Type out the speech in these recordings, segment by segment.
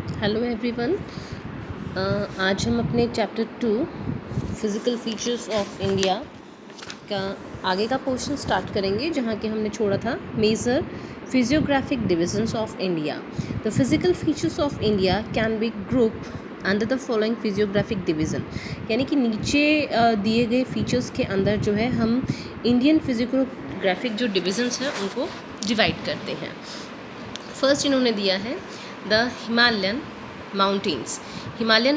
Hello everyone. आज हम अपने chapter 2 physical features of India का आगे का पोर्शन स्टार्ट करेंगे, जहाँ के हमने छोड़ा था major physiographic divisions of India. The physical features of India can be group under the following physiographic division, यानी कि नीचे दिए गए फीचर्स के अंदर जो है हम इंडियन फिजियोग्राफिक जो डिविजन्स हैं उनको डिवाइड करते हैं। फर्स्ट इन्होंने दिया है द हिमालयन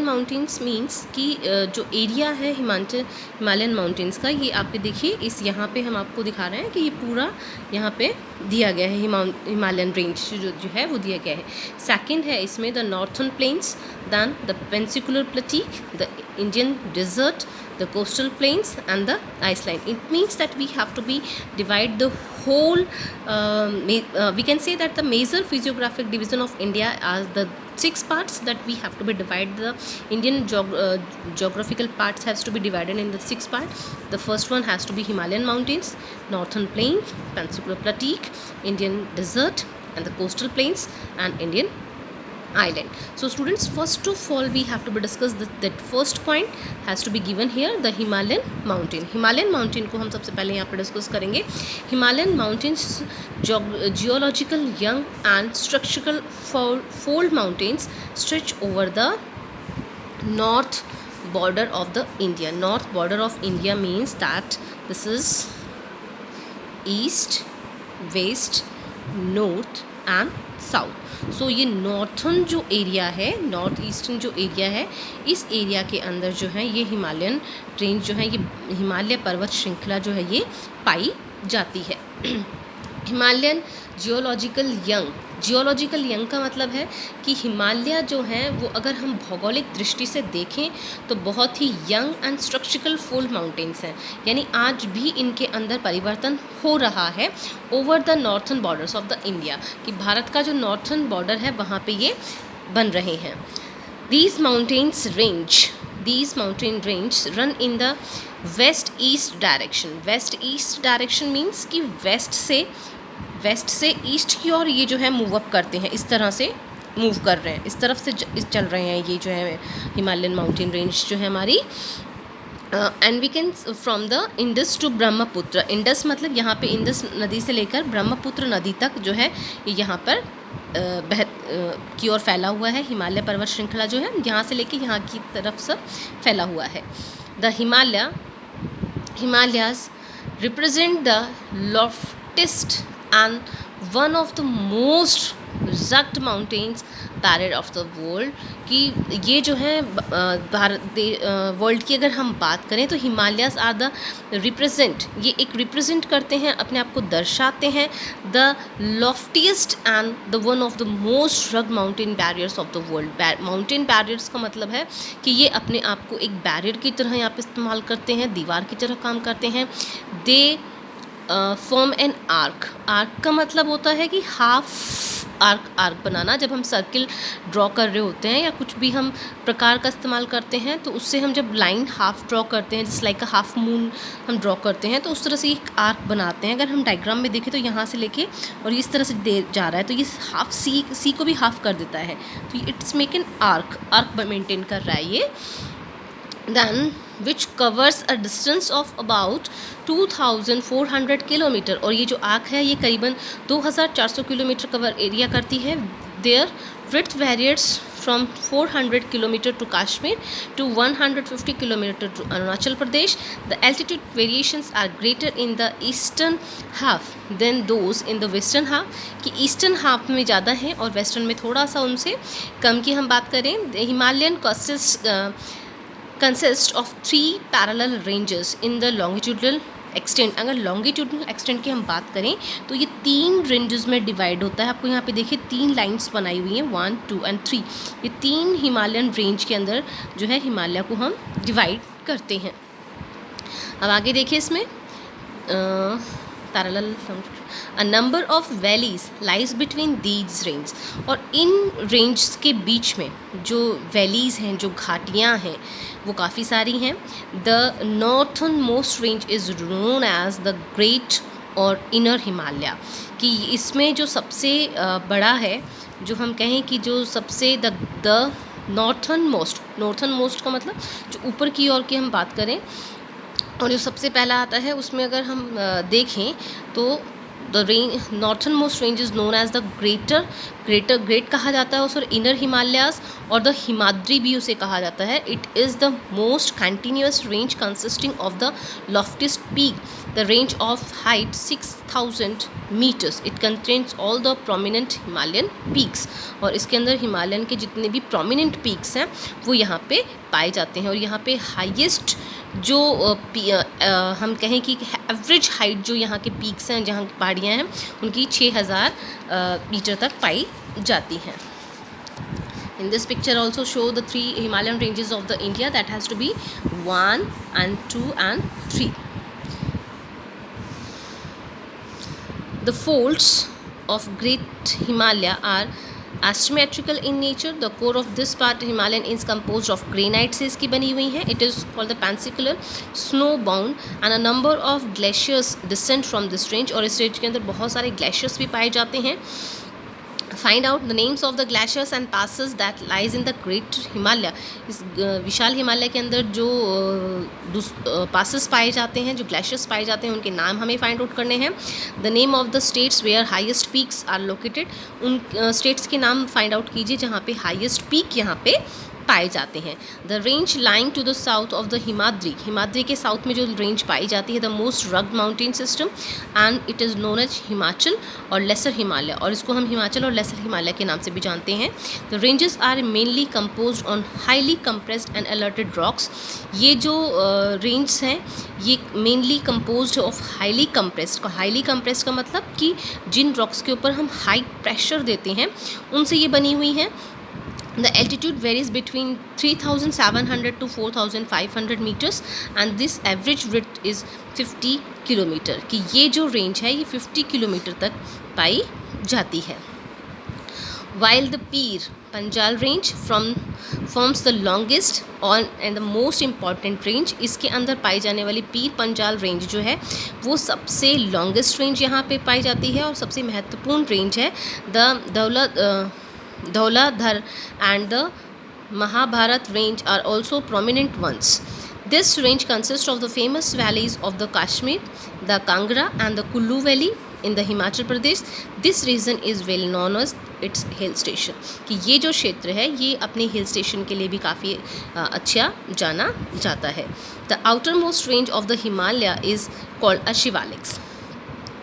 माउंटेन्स मीन्स कि जो एरिया है हिमालयन माउंटेन्स का, ये आपके देखिए इस यहाँ पे हम आपको दिखा रहे हैं कि ये पूरा यहाँ पे दिया गया है हिमालयन रेंज जो है वो दिया गया है। सेकंड है इसमें the northern plains, then the peninsular plateau, the Indian desert, the coastal plains and the iceland. It means that we have to be divide the whole we can say that the major physiographic division of India as the 6 parts that we have to be divided. The Indian geographical parts has to be divided in the 6 parts. The first one has to be Himalayan mountains, northern plains, peninsular plateau, Indian desert and the coastal plains and Indian island. So students, first of all we have to be discuss that first point has to be given here, the Himalayan mountain को हम सबसे पहले यहाँ पे discuss करेंगे। Himalayan mountains geological young and structural fold mountains stretch over the north border of the India. North border of India means that this is east, west, north and south. So ये northern जो area है, north eastern जो area है, इस area के अंदर जो है ये हिमालयन रेंज जो है, ये हिमालय पर्वत श्रृंखला जो है ये पाई जाती है। हिमालयन जियोलॉजिकल यंग का मतलब है कि हिमालय जो है वो अगर हम भौगोलिक दृष्टि से देखें तो बहुत ही young and structural fold mountains हैं, यानी आज भी इनके अंदर परिवर्तन हो रहा है over the northern borders of the India, कि भारत का जो नॉर्थर्न बॉर्डर है वहाँ पे ये बन रहे हैं। These mountain range run in the west east direction. West east direction means कि वेस्ट से ईस्ट की ओर ये जो है मूव अप करते हैं, इस तरह से मूव कर रहे हैं, इस तरफ से चल रहे हैं ये जो है हिमालयन माउंटेन रेंज जो है हमारी। And we can from the Indus to Brahmaputra, Indus मतलब यहाँ पे इंडस नदी से लेकर ब्रह्मपुत्र नदी तक जो है ये यहाँ पर की ओर फैला हुआ है। हिमालय पर्वत श्रृंखला जो है यहाँ से लेके यहाँ की तरफ से फैला हुआ है। The Himalayas represent the loftiest and one of the most rugged mountains barrier of the world, कि ये जो है वर्ल्ड की अगर हम बात करें तो हिमालयाज आर द ये एक रिप्रेजेंट करते हैं, अपने आप को दर्शाते हैं, the loftiest and the one of the most rugged mountain barriers of the world. Mountain barriers का मतलब है कि ये अपने आप को एक बैरियर की तरह यहाँ पे इस्तेमाल करते हैं, दीवार की तरह काम करते हैं। दे फॉर्म एन आर्क का मतलब होता है कि हाफ आर्क बनाना। जब हम सर्किल ड्रॉ कर रहे होते हैं या कुछ भी हम प्रकार का इस्तेमाल करते हैं तो उससे हम जब लाइन हाफ ड्रॉ करते हैं, जिस लाइक का हाफ मून हम ड्रॉ करते हैं तो उस तरह से एक आर्क बनाते हैं। अगर हम डायग्राम में देखें तो यहाँ से लेके और इस तरह से दे जा रहा है तो ये हाफ सी को भी हाफ कर देता है, तो it's make an arc maintain कर रहा है ये। then which covers a distance of about 2400 kilometre, और ये जो आर्क है ये करीबन 2400 किलोमीटर कवर एरिया करती है। There width varies from 400 kilometre to Kashmir to 150 kilometre to Arunachal Pradesh. The altitude variations are greater in the eastern half than those in the western half, कि eastern half में ज़्यादा है और वेस्टर्न में थोड़ा सा उनसे कम की हम बात करें। Himalayan consist of 3 parallel ranges in the longitudinal extent। अगर longitudinal extent की हम बात करें तो ये 3 रेंजेस में डिवाइड होता है। आपको यहाँ पे देखिए 3 लाइंस बनाई हुई हैं, 1, 2 एंड 3। ये 3 हिमालयन रेंज के अंदर जो है हिमालय को हम डिवाइड करते हैं। अब आगे देखिए इसमें parallel a number of valleys lies between these range, और इन रेंज के बीच में जो वैलीज़ हैं, जो घाटियाँ हैं वो काफ़ी सारी हैं। The northern most range is known as the great or inner Himalaya, कि इसमें जो सबसे बड़ा है जो हम कहें कि जो सबसे द नॉर्थन मोस्ट का मतलब जो ऊपर की ओर की हम बात करें, और जो सबसे पहला आता है उसमें अगर हम देखें तो the northern most range is known as the great कहा जाता है उस, और इनर हिमालयाज और द हिमाद्री भी उसे कहा जाता है. It is the most continuous range consisting of the loftiest peak. The range of height 6000 meters. It contains all the prominent Himalayan peaks. और इसके अंदर हिमालयन के जितने भी प्रोमिनेंट पीक्स हैं वो यहाँ पे पाए जाते हैं. और यहाँ पे हाईएस्ट जो हम कहें कि एवरेज हाइट जो यहाँ के पीक्स हैं, जहाँ की पहाड़ियाँ हैं, उनकी 6000 मीटर तक पाई जाती हैं. In this picture also show the 3 Himalayan ranges of the India, that has to be 1 and 2 and 3. The folds of Great Himalaya are asymmetrical in nature. The core of this part Himalayan is composed of granite से इसकी बनी हुई है. It is called the peninsular snow bound and a number of glaciers descend from this range. और इस range के अंदर बहुत सारे glaciers भी पाए जाते हैं. Find out the names of the glaciers and passes that lies in the Great Himalaya. इस विशाल हिमालय के अंदर जो passes पाए जाते हैं, जो glaciers पाए जाते हैं, उनके नाम हमें find out करने हैं. The name of the states where highest peaks are located. उन states के नाम find out कीजिए जहाँ पे highest peak यहाँ पे पाए जाते हैं. The range lying to the south of the Himadri के साउथ में जो रेंज पाई जाती है, the most rugged mountain system, and it is known as Himachal or lesser Himalaya. और इसको हम हिमाचल और लेसर हिमालय के नाम से भी जानते हैं. The ranges are mainly composed on highly compressed and altered rocks. ये जो रेंज हैं ये mainly composed of highly compressed का मतलब कि जिन रॉक्स के ऊपर हम हाई प्रेशर देते हैं उनसे ये बनी हुई हैं. The altitude varies between 3700 to 4500 meters and this average width is 50 kilometre. कि ये जो रेंज है ये 50 किलोमीटर तक पाई जाती है. While the Pir Panjal range forms the longest and the most important range, इसके अंदर पाई जाने वाली पीर पंजाल रेंज जो है वो सबसे लॉन्गेस्ट रेंज यहाँ पे पाई जाती है और सबसे महत्वपूर्ण रेंज है. The Dhauladhar and the Mahabharat range are also prominent ones. This range consists of the famous valleys of the Kashmir, the Kangra and the Kullu Valley in the Himachal Pradesh. This region is well known as its hill station. कि ये जो क्षेत्र है ये अपने hill station के लिए भी काफ़ी अच्छा जाना जाता है. The outermost range of the Himalaya is called a Shivaliks.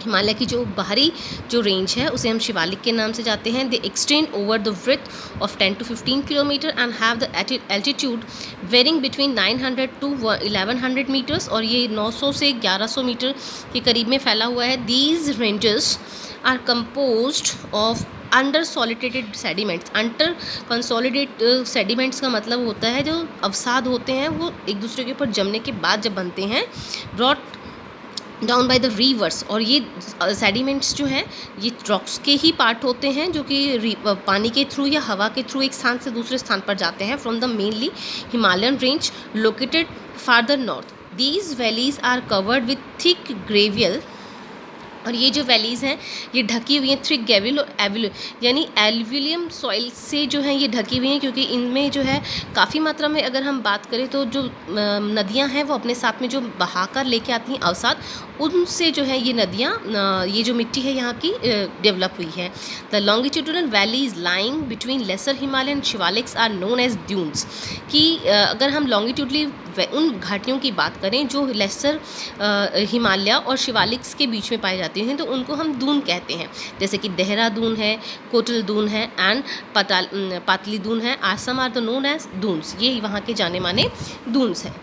Himalaya की जो बाहरी जो रेंज है उसे हम शिवालिक के नाम से जाते हैं. They extend over the width of 10 to 15 kilometre and have the altitude varying between 900 to 1100 metres. और ये 900 से 1100 मीटर के करीब में फैला हुआ है. These ranges are composed of unconsolidated sediments. Unconsolidated sediments का मतलब होता है जो अवसाद होते हैं वो एक दूसरे के ऊपर जमने के बाद जब बनते हैं, brought down by the reverse. और ये सेडिमेंट्स जो हैं ये रॉक्स के ही पार्ट होते हैं जो कि पानी के थ्रू या हवा के थ्रू एक स्थान से दूसरे स्थान पर जाते हैं from the mainly Himalayan range located farther north. These valleys are covered with thick gravel. और ये जो वैलीज़ हैं ये ढकी हुई हैं थिक ग्रेविल और यानी एल्विलियम सॉइल से जो है ये ढकी हुई हैं, क्योंकि इनमें जो है काफ़ी मात्रा में अगर हम बात करें तो जो नदियां हैं वो अपने साथ में जो बहाकर लेके आती हैं अवसाद, उनसे जो है ये नदियां ये जो मिट्टी है यहाँ की डेवलप हुई है. The longitudinal valleys lying between lesser Himalayan Shivaliks are known as duns. कि अगर हम लॉन्गिट्यूडली उन घाटियों की बात करें जो लेसर हिमालय और शिवालिक्स के बीच में पाए जाते हैं तो उनको हम दून कहते हैं. जैसे कि देहरादून है, कोटल दून है एंड पातली दून है. आसम are the known as Duns. ये वहाँ के जाने माने दून्स हैं.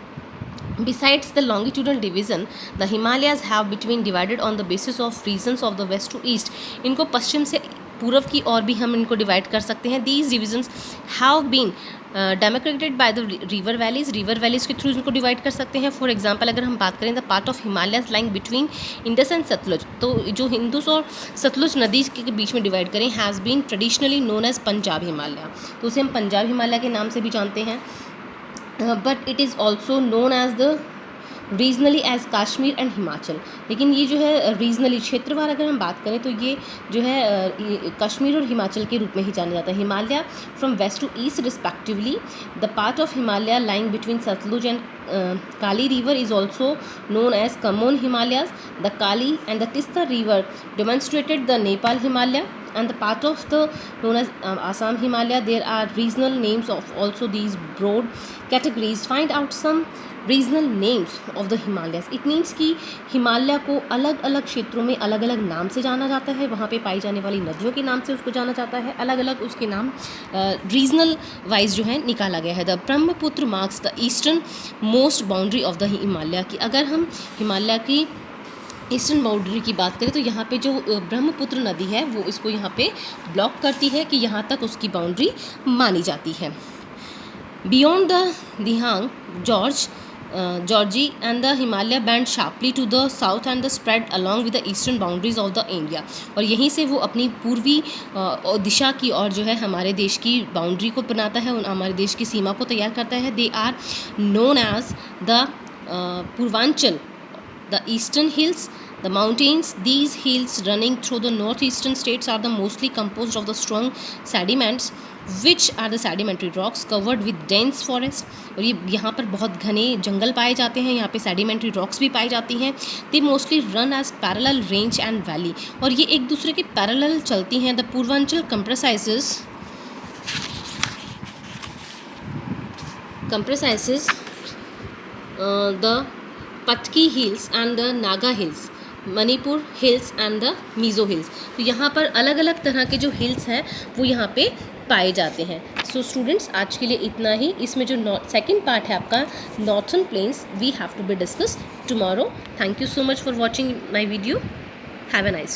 Besides the longitudinal division, the Himalayas have been divided on the basis of regions of the west to east. इनको पश्चिम से पूर्व की ओर भी हम इनको डिवाइड कर सकते हैं. These divisions have been demarcated by the river valleys. River valleys के थ्रू इनको डिवाइड कर सकते हैं. फॉर एग्जाम्पल अगर हम बात करें the part of Himalayas lying between Indus and Sutlej, तो जो हिंदुस और सतलुज नदी के बीच में डिवाइड करें has been traditionally known as Punjab Himalaya. तो उसे हम पंजाब हिमालय के नाम से भी जानते हैं. But it is also known as the regionally as Kashmir and Himachal. लेकिन ये जो है रीजनली क्षेत्रवार अगर हम बात करें तो ये जो है कश्मीर और हिमाचल के रूप में ही जाना जाता है। Himalaya from west to east respectively, the part of Himalaya lying between Sutlej and Kali river is also known as Common Himalayas. The Kali and the Tista river demonstrated the Nepal Himalaya and the part of the known as Assam Himalaya. There are regional names of also these broad categories. Find out some regional names of the Himalayas. It means कि हिमालय को अलग अलग क्षेत्रों में अलग अलग नाम से जाना जाता है, वहाँ पे पाई जाने वाली नदियों के नाम से उसको जाना जाता है, अलग अलग उसके नाम रीजनल वाइज जो है निकाला गया है। The Brahmaputra marks the eastern most boundary of the Himalaya की अगर हम हिमालय की ईस्टर्न बाउंड्री की बात करें तो यहाँ पे जो ब्रह्मपुत्र नदी है वो इसको यहाँ पे ब्लॉक करती है कि यहाँ तक उसकी बाउंड्री मानी जाती है। Beyond the Dihang Georgie and the Himalaya band sharply to the south and the spread along with the eastern boundaries of the India। और यहीं से वो अपनी पूर्वी दिशा की और जो है हमारे देश की बाउंड्री को बनाता है, हमारे देश की सीमा को तैयार करता है। They are known as the Purvanchal, the eastern hills, the mountains. These hills running through the northeastern states are the mostly composed of the strong sediments which are the sedimentary rocks covered with dense forest। और ये यहाँ पर बहुत घने जंगल पाए जाते हैं, यहाँ पे sedimentary rocks भी पाई जाती हैं। they mostly run as parallel range and valley, और ये एक दूसरे के parallel चलती हैं। the Purvanchal comprises the Patki hills and the Naga hills, Manipur hills and the Mizo hills. तो यहाँ पर अलग अलग तरह के जो हिल्स हैं वो यहाँ पे पाए जाते हैं। सो स्टूडेंट्स आज के लिए इतना ही। इसमें जो सेकंड पार्ट है आपका northern plains, we have to be discuss tomorrow. Thank you so much for watching my video. Have a nice